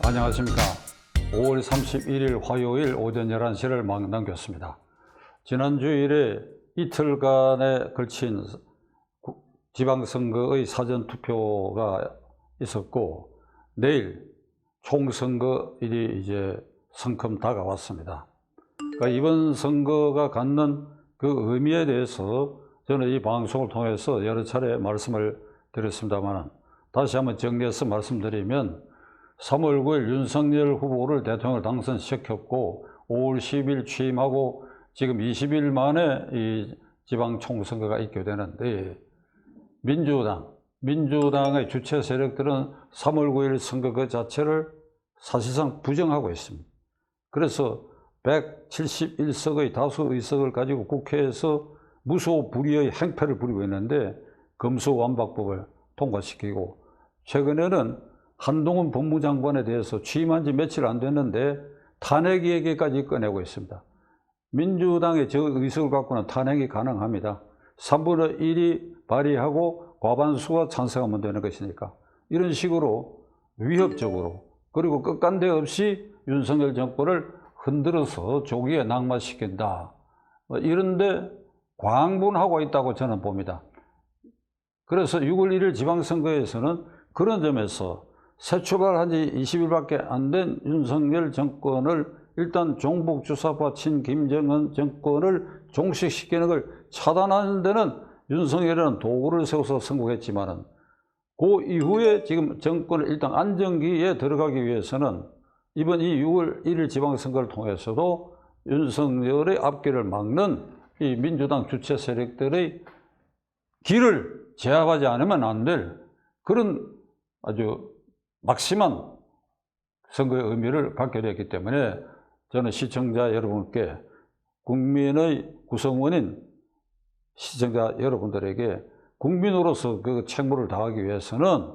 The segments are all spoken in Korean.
안녕하십니까. 5월 31일 화요일 오전 11시를 막 남겼습니다. 지난 주일에 이틀간에 걸친 지방선거의 사전투표가 있었고, 내일 총선거일이 이제 성큼 다가왔습니다. 그러니까 이번 선거가 갖는 그 의미에 대해서 저는 이 방송을 통해서 여러 차례 말씀을 드렸습니다만, 다시 한번 정리해서 말씀드리면 3월 9일 윤석열 후보를 대통령을 당선시켰고 5월 10일 취임하고 지금 20일 만에 이 지방총선거가 있게 되는데, 민주당의 주체 세력들은 3월 9일 선거 그 자체를 사실상 부정하고 있습니다. 그래서 171석의 다수 의석을 가지고 국회에서 무소불위의 행패를 부리고 있는데, 검수완박법을 통과시키고, 최근에는 한동훈 법무장관에 대해서 취임한 지 며칠 안 됐는데 탄핵 얘기까지 꺼내고 있습니다. 민주당의 저 의석을 갖고는 탄핵이 가능합니다. 3분의 1이 발의하고 과반수가 찬성하면 되는 것이니까, 이런 식으로 위협적으로, 그리고 끝간데 없이 윤석열 정권을 흔들어서 조기에 낙마시킨다, 이런데 광분하고 있다고 저는 봅니다. 그래서 6월 1일 지방선거에서는 그런 점에서 새 출발한 지 20일밖에 안 된 윤석열 정권을 일단 종북주사파 친김정은 정권을 종식시키는 걸 차단하는 데는 윤석열이라는 도구를 세워서 성공했지만은, 그 이후에 지금 정권을 일단 안정기에 들어가기 위해서는 이번 이 6월 1일 지방선거를 통해서도 윤석열의 앞길을 막는 이 민주당 주체 세력들의 길을 제압하지 않으면 안 될 그런 아주 막심한 선거의 의미를 갖게 됐기 때문에, 저는 시청자 여러분께, 국민의 구성원인 시청자 여러분들에게 국민으로서 그 책무를 다하기 위해서는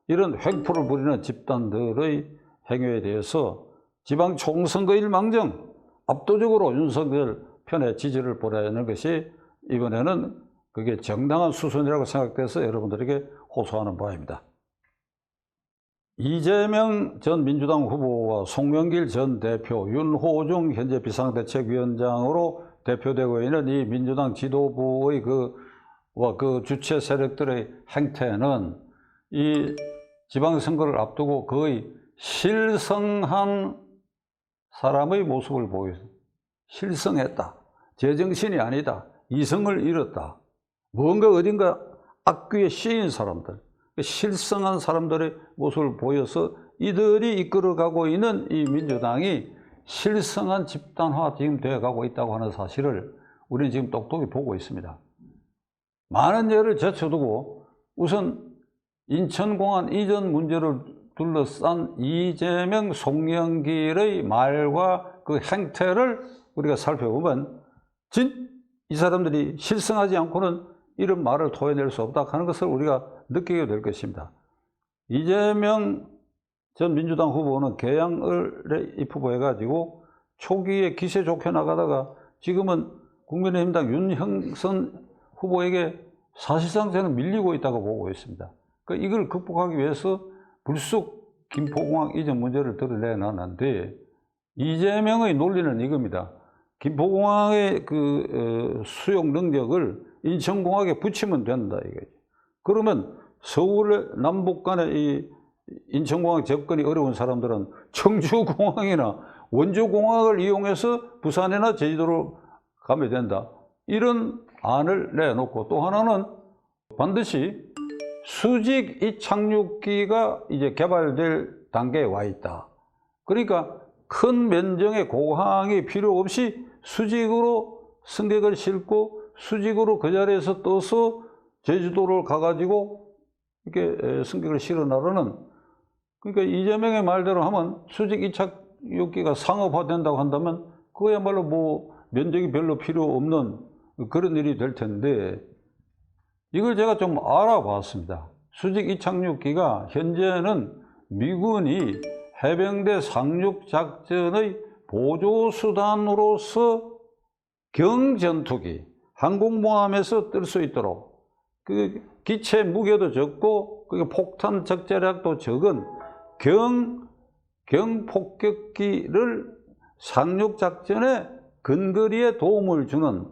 이런 횡포를 부리는 집단들의 행위에 대해서 지방 총선거일 망정 압도적으로 윤석열 편에 지지를 보내는 것이 이번에는 그게 정당한 수순이라고 생각돼서 여러분들에게 호소하는 바입니다. 이재명 전 민주당 후보와 송영길 전 대표, 윤호중 현재 비상대책위원장으로 대표되고 있는 이 민주당 지도부의 그 주체 세력들의 행태는 이 지방선거를 앞두고 거의 실성한 사람의 모습을 보여요. 실성했다, 제정신이 아니다, 이성을 잃었다, 뭔가 어딘가 악귀에 씌인 사람들, 실성한 사람들의 모습을 보여서 이들이 이끌어가고 있는 이 민주당이 실성한 집단화 지금 되어가고 있다고 하는 사실을 우리는 지금 똑똑히 보고 있습니다. 많은 예를 제쳐두고 우선 인천공항 이전 문제를 둘러싼 이재명, 송영길의 말과 그 행태를 우리가 살펴보면 이 사람들이 실성하지 않고는 이런 말을 토해낼 수 없다 하는 것을 우리가 느끼게 될 것입니다. 이재명 전 민주당 후보는 개항을 입후보해가지고 초기에 기세 좋게 나가다가 지금은 국민의힘당 윤형선 후보에게 사실상 저는 밀리고 있다고 보고 있습니다. 그러니까 이걸 극복하기 위해서 불쑥 김포공항 이전 문제를 드러내놨는데, 이재명의 논리는 이겁니다. 김포공항의 수용 능력을 인천공항에 붙이면 된다, 이거죠. 그러면 서울 남북 간의 이 인천공항 접근이 어려운 사람들은 청주공항이나 원주공항을 이용해서 부산이나 제주도로 가면 된다, 이런 안을 내놓고, 또 하나는 반드시 수직 이착륙기가 이제 개발될 단계에 와 있다. 그러니까 큰 면적의 공항이 필요 없이 수직으로 승객을 싣고 수직으로 그 자리에서 떠서 제주도를 가가지고 이렇게 승객을 실어 나르는, 그러니까 이재명의 말대로 하면 수직 이착륙기가 상업화된다고 한다면 그거야말로 뭐 면적이 별로 필요 없는 그런 일이 될 텐데, 이걸 제가 좀 알아봤습니다. 수직 이착륙기가 현재는 미군이 해병대 상륙작전의 보조수단으로서 경전투기, 항공모함에서 뜰 수 있도록, 그 기체 무게도 적고 그게 폭탄 적재력도 적은 경폭격기를 상륙작전에 근거리에 도움을 주는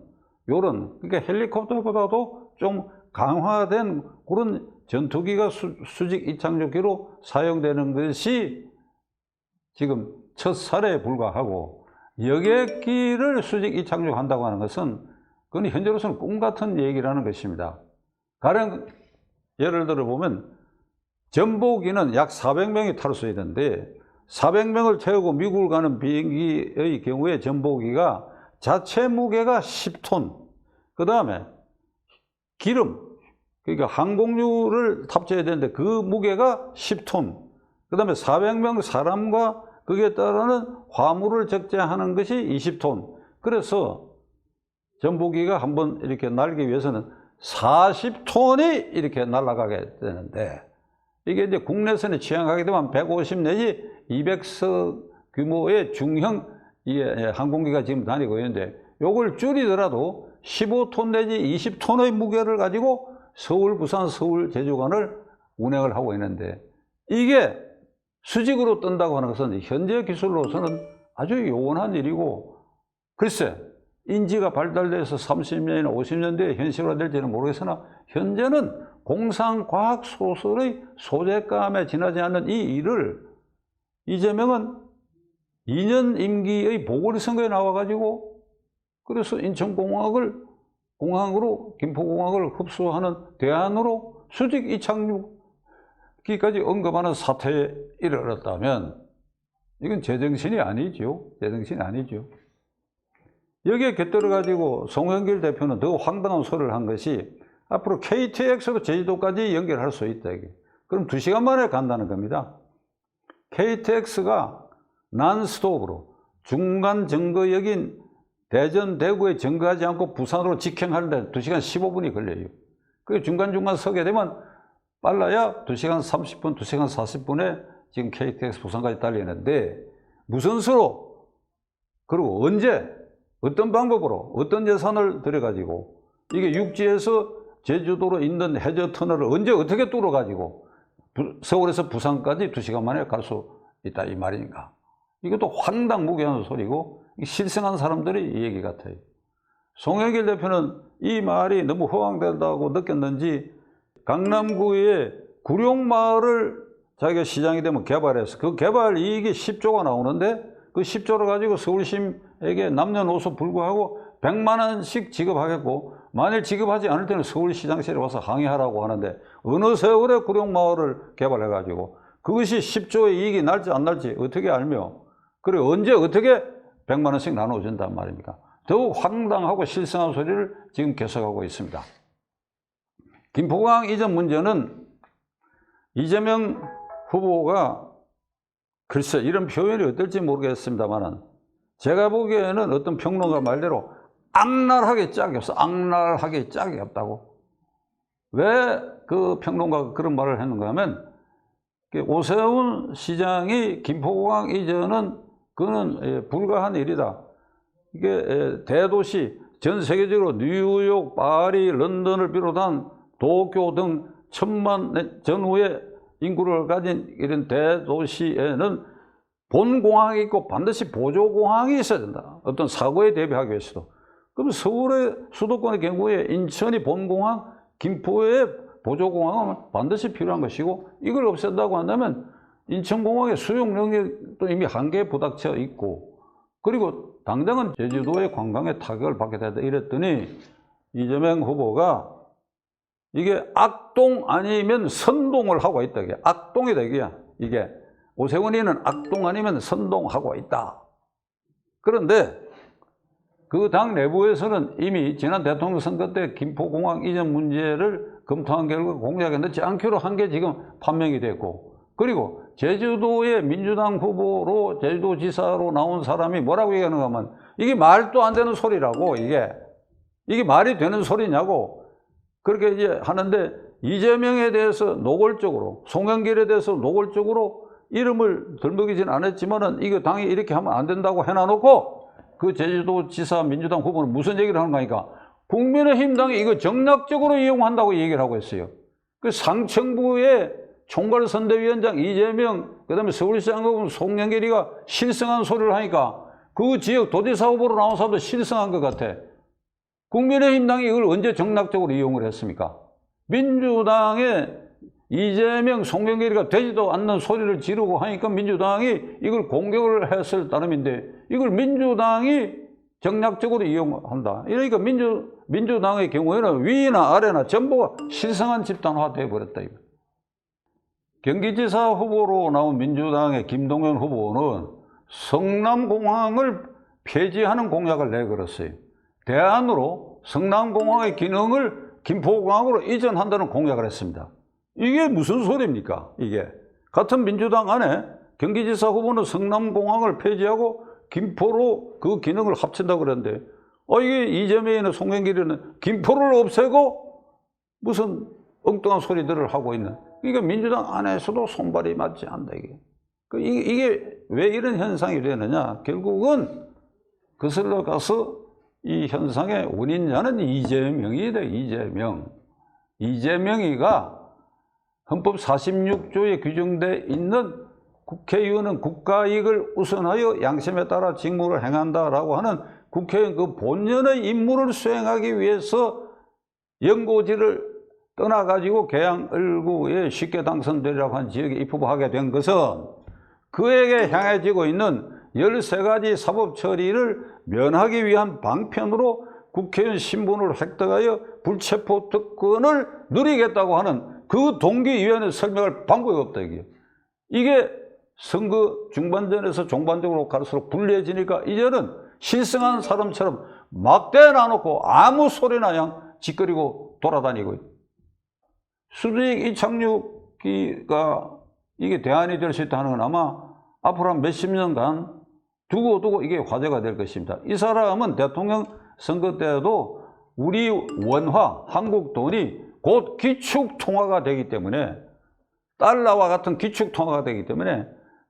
요런, 그러니까 헬리콥터보다도 좀 강화된 그런 전투기가 수직 이착륙기로 사용되는 것이 지금 첫 사례에 불과하고, 여객기를 수직 이착륙한다고 하는 것은 그건 현재로서는 꿈 같은 얘기라는 것입니다. 가령 예를 들어 보면 전보기는 약 400명이 탈 수 있는데 400명을 태우고 미국을 가는 비행기의 경우에 전보기가 자체 무게가 10톤, 그 다음에 기름, 그러니까 항공유를 탑재해야 되는데 그 무게가 10톤, 그 다음에 400명 사람과 거기에 따르는 화물을 적재하는 것이 20톤. 그래서 전보기가 한번 이렇게 날기 위해서는 40톤이 이렇게 날아가게 되는데, 이게 이제 국내선에 취항하게 되면 150 내지 200석 규모의 중형 항공기가 지금 다니고 있는데, 요걸 줄이더라도 15톤 내지 20톤의 무게를 가지고 서울, 부산, 서울, 제주 간을 운행을 하고 있는데, 이게 수직으로 뜬다고 하는 것은 현재 기술로서는 아주 요원한 일이고, 글쎄 인지가 발달돼서 30년이나 50년 뒤에 현실화될지는 모르겠으나 현재는 공상과학 소설의 소재감에 지나지 않는 이 일을 이재명은 2년 임기의 보궐선거에 나와가지고, 그래서 인천공항을 공항으로 김포공항을 흡수하는 대안으로 수직 이착륙기까지 언급하는 사태에 이르렀다면 이건 제정신이 아니죠. 제정신이 아니죠. 여기에 곁들여가지고 송영길 대표는 더 황당한 소리를 한 것이 앞으로 KTX로 제주도까지 연결할 수 있다. 그럼 2시간 만에 간다는 겁니다. KTX가 난스톱으로 중간 정거역인 대전, 대구에 정거하지 않고 부산으로 직행하는데 2시간 15분이 걸려요. 그 중간중간 서게 되면 빨라야 2시간 30분, 2시간 40분에 지금 KTX 부산까지 달리는데, 무슨 수로, 그리고 언제, 어떤 방법으로, 어떤 예산을 들여가지고 이게 육지에서 제주도로 있는 해저 터널을 언제 어떻게 뚫어가지고 서울에서 부산까지 2시간 만에 갈 수 있다 이 말인가. 이것도 황당무계한 소리고 실생한 사람들이 이 얘기 같아요. 송영길 대표는 이 말이 너무 허황된다고 느꼈는지 강남구의 구룡마을을 자기가 시장이 되면 개발해서 그 개발 이익이 10조가 나오는데 그 10조를 가지고 서울시에게 남녀노소 불구하고 100만 원씩 지급하겠고, 만일 지급하지 않을 때는 서울시장실에 와서 항의하라고 하는데, 어느 세월에 구룡마을을 개발해가지고 그것이 10조의 이익이 날지 안 날지 어떻게 알며, 그래 언제 어떻게 100만 원씩 나눠준단 말입니까? 더욱 황당하고 실성한 소리를 지금 계속하고 있습니다. 김포공항 이전 문제는 이재명 후보가, 글쎄 이런 표현이 어떨지 모르겠습니다만 제가 보기에는 어떤 평론가 말대로 악랄하게 짝이 없어. 악랄하게 짝이 없다고. 왜 그 평론가가 그런 말을 했는가 하면, 오세훈 시장이 김포공항 이전은 그거는 불가한 일이다. 이게 대도시, 전 세계적으로 뉴욕, 파리, 런던을 비롯한 도쿄 등 1000만 전후의 인구를 가진 이런 대도시에는 본공항이 있고 반드시 보조공항이 있어야 된다. 어떤 사고에 대비하기 위해서도. 그럼 서울의 수도권의 경우에 인천이 본공항, 김포의 보조공항은 반드시 필요한 것이고, 이걸 없앤다고 한다면 인천공항의 수용 능력도 이미 한계에 부닥쳐 있고, 그리고 당장은 제주도의 관광에 타격을 받게 된다 이랬더니 이재명 후보가 이게 악동 아니면 선동을 하고 있다. 이게 악동이다. 이게 오세훈이는 악동 아니면 선동하고 있다. 그런데 그 당 내부에서는 이미 지난 대통령 선거 때 김포공항 이전 문제를 검토한 결과 공약에 넣지 않기로 한 게 지금 판명이 됐고, 그리고 제주도의 민주당 후보로 제주도지사로 나온 사람이 뭐라고 얘기하는가 하면 이게 말도 안 되는 소리라고. 이게 말이 되는 소리냐고 그렇게 이제 하는데, 이재명에 대해서 노골적으로, 송영길에 대해서 노골적으로 이름을 들먹이진 않았지만은 이거 당이 이렇게 하면 안 된다고 해놔놓고 그 제주도지사 민주당 후보는 무슨 얘기를 하는가 하니까 국민의힘 당이 이거 정략적으로 이용한다고 얘기를 하고 있어요. 그 상층부의 총괄선대위원장 이재명, 그다음에 서울시장 후보 송영길이가 실성한 소리를 하니까 그 지역 도지사 후보로 나온 사람도 실성한 것 같아. 국민의힘 당이 이걸 언제 정략적으로 이용을 했습니까? 민주당의 이재명, 송영길이가 되지도 않는 소리를 지르고 하니까 민주당이 이걸 공격을 했을 따름인데 이걸 민주당이 정략적으로 이용한다. 이러니까 민주당의 경우에는 위나 아래나 전부가 실성한 집단화 되어버렸다. 경기지사 후보로 나온 민주당의 김동연 후보는 성남공항을 폐지하는 공약을 내걸었어요. 대안으로 성남공항의 기능을 김포공항으로 이전한다는 공약을 했습니다. 이게 무슨 소리입니까? 이게 같은 민주당 안에 경기지사 후보는 성남공항을 폐지하고 김포로 그 기능을 합친다고 그랬는데 이게 이재명이나 송영길이는 김포를 없애고 무슨 엉뚱한 소리들을 하고 있는, 그러니까 민주당 안에서도 손발이 맞지 않다. 이게 왜 이런 현상이 되느냐? 결국은 거슬러 가서 이 현상의 원인자는 이재명이다. 이재명이가 헌법 46조에 규정되어 있는 국회의원은 국가이익을 우선하여 양심에 따라 직무를 행한다라고 하는 국회의원 그 본연의 임무를 수행하기 위해서 연고지를 떠나가지고 계양을구에 쉽게 당선되려고 한 지역에 입후보하게 된 것은 그에게 향해지고 있는 13가지 사법 처리를 면하기 위한 방편으로 국회의원 신분을 획득하여 불체포 특권을 누리겠다고 하는 그 동기 이외에는 설명할 방법이 없다. 이게 선거 중반전에서 종반적으로 갈수록 불리해지니까 이제는 실성한 사람처럼 막대 놔놓고 아무 소리나 양 짓거리고 돌아다니고 있다. 수직 이착륙기가 이게 대안이 될 수 있다는 건 아마 앞으로 한 몇십 년간 두고 이게 화제가 될 것입니다. 이 사람은 대통령 선거 때에도 우리 원화, 한국 돈이 곧 기축통화가 되기 때문에, 달러와 같은 기축통화가 되기 때문에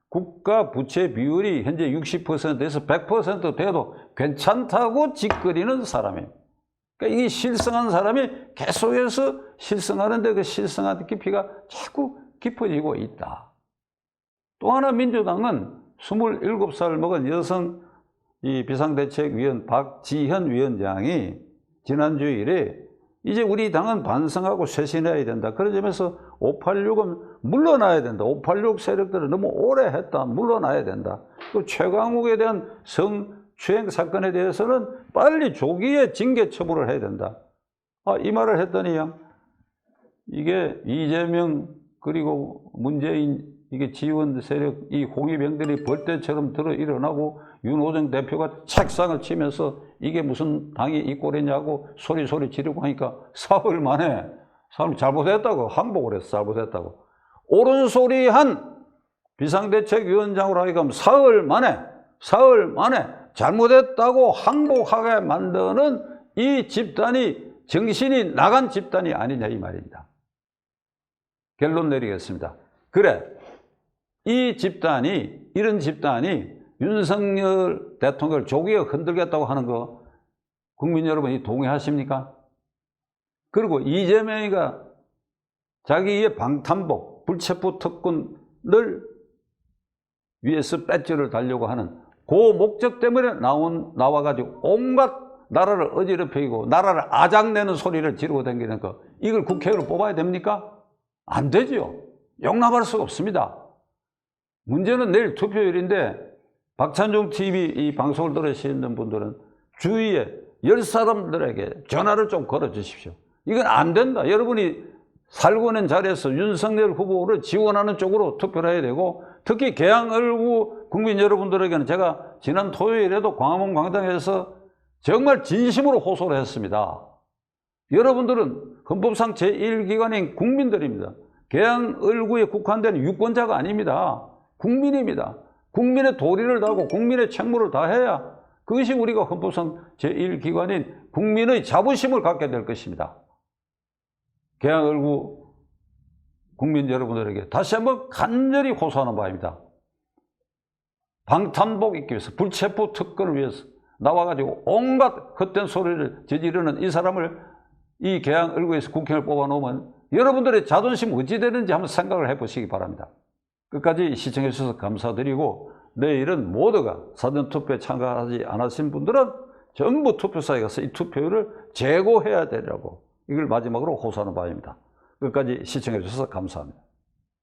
국가 부채 비율이 현재 60%에서 100% 돼도 괜찮다고 짓거리는 사람이에요. 그러니까 이 실성한 사람이 계속해서 실성하는데 그 실성한 깊이가 자꾸 깊어지고 있다. 또 하나 민주당은 27살 먹은 여성 이 비상대책위원 박지현 위원장이 지난주일에 이제 우리 당은 반성하고 쇄신해야 된다. 그런 점에서 586은 물러나야 된다. 586 세력들은 너무 오래 했다. 물러나야 된다. 또 최강욱에 대한 성추행 사건에 대해서는 빨리 조기에 징계 처분을 해야 된다. 이 말을 했더니 이게 이재명 그리고 문재인 이게 지원 세력 이 홍위병들이 벌떼처럼 들어 일어나고 윤호정 대표가 책상을 치면서 이게 무슨 당이 이 꼴이냐고 소리 지르고 하니까 사흘 만에 사람이 잘못했다고 항복을 했어. 잘못했다고. 옳은 소리 한 비상대책위원장으로 하니까 사흘 만에 잘못했다고 항복하게 만드는 이 집단이 정신이 나간 집단이 아니냐 이 말입니다. 결론 내리겠습니다. 그래, 이런 집단이 윤석열 대통령을 조기에 흔들겠다고 하는 거 국민 여러분이 동의하십니까? 그리고 이재명이가 자기의 방탄복, 불체포 특권을 위해서 배지를 달려고 하는 그 목적 때문에 나와가지고 온갖 나라를 어지럽히고 나라를 아작내는 소리를 지르고 다니는 거, 이걸 국회의원을 뽑아야 됩니까? 안 되죠. 용납할 수가 없습니다. 문제는 내일 투표일인데 박찬종 TV 이 방송을 들으시는 분들은 주위에 10사람들에게 전화를 좀 걸어 주십시오. 이건 안 된다. 여러분이 살고 있는 자리에서 윤석열 후보를 지원하는 쪽으로 투표를 해야 되고, 특히 계양을구 국민 여러분들에게는 제가 지난 토요일에도 광화문 광장에서 정말 진심으로 호소를 했습니다. 여러분들은 헌법상 제1기관인 국민들입니다. 계양을구에 국한된 유권자가 아닙니다. 국민입니다. 국민의 도리를 다하고 국민의 책무를 다해야 그것이 우리가 헌법상 제1기관인 국민의 자부심을 갖게 될 것입니다. 계양을구 국민 여러분들에게 다시 한번 간절히 호소하는 바입니다. 방탄복 입기 위해서, 불체포 특권을 위해서 나와가지고 온갖 헛된 소리를 저지르는 이 사람을 이 계양을구에서 국회의원을 뽑아놓으면 여러분들의 자존심 어찌 되는지 한번 생각을 해보시기 바랍니다. 끝까지 시청해 주셔서 감사드리고, 내일은 모두가 사전투표에 참가하지 않으신 분들은 전부 투표소에 가서 이 투표율을 제고해야 되라고, 이걸 마지막으로 호소하는 바입니다. 끝까지 시청해 주셔서 감사합니다.